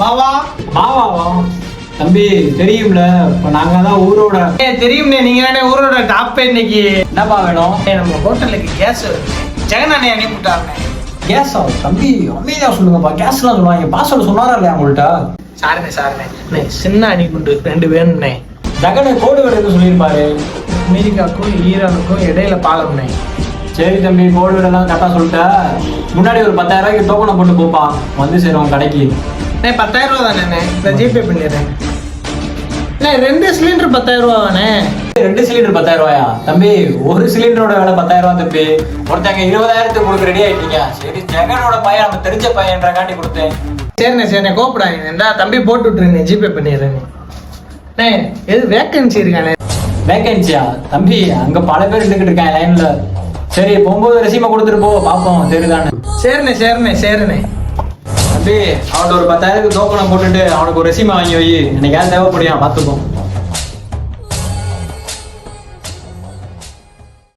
மாவா மாவாவா தம்பி தெரியும்ல, இப்ப நாங்க தான் ஊரோட. தெரியும்ண்ணே, நீங்க தானே ஊரோட டாப் இன்னைக்கு. என்னப்பா வேணும்? நம்ம ஹோட்டலுக்கு கேஸ் ஜெகன் அண்ணே அனுப்பிவிட்டாருண்ணே. கேஸா? தம்பி அமைதியா சொல்லுங்கப்பா, கேஸ்லாம் சொல்லுவாங்க. பாஸ்வேர்டு சொன்னாரா இல்லையா உங்கள்கிட்ட? சாரிண்ணே சின்ன அணிகுண்டு 2 வேணும்ண்ணே. ஜெகனை கோடு வேணும்னு சொல்லியிருப்பாரு. அமெரிக்காவுக்கும் ஈரானுக்கும் இடையில பாலம்ண்ணே. சரி தம்பி, கோடு வீடெல்லாம் கரெக்டாக சொல்லிட்ட. முன்னாடி ஒரு 10,000 ரூபாய்க்கு டோக்கனை போட்டு போப்பா, வந்து சேரும் கடைக்கு. 10,000 ரூபா தானே, நான் ஜிபே பண்ணிடுறேன். 2 சிலிண்டர் 10,000 ரூபாவாண்ணே. 2 சிலிண்டர் 10,000 ரூபாயா? தம்பி ஒரு சிலிண்டரோட விலை 10,000 ரூபா தம்பி. ஒருத்தங்க 20,000க்கு கொடுக்க ரெடி ஆயிட்டீங்க. சரி ஜெகனோட பையன், நம்ம தெரிஞ்ச பையன்றக்காண்டி கொடுத்தேன். சரிண்ணே கோப்படாங்க, தம்பி போட்டு விட்டுருங்க, ஜிபே பண்ணிடுறேன். எது வேக்கன்சி இருக்கானே? வேகன்சியா? தம்பி அங்க பல பேர் நின்றுக்கிட்டு இருக்காங்க லைன்ல. சரி போகும்போது ரெசியூமை கொடுத்துட்டு போ, பார்ப்போம் தெரியுதானே. சரிண்ணே தம்பி அவன்கிட்ட ஒரு 10,000க்கு டோக்கனை போட்டுட்டு அவனுக்கு ஒரு ரெசியூமை வாங்கி வை. எனக்கு யாரும் தேவைப்படியா பார்த்துப்போம்.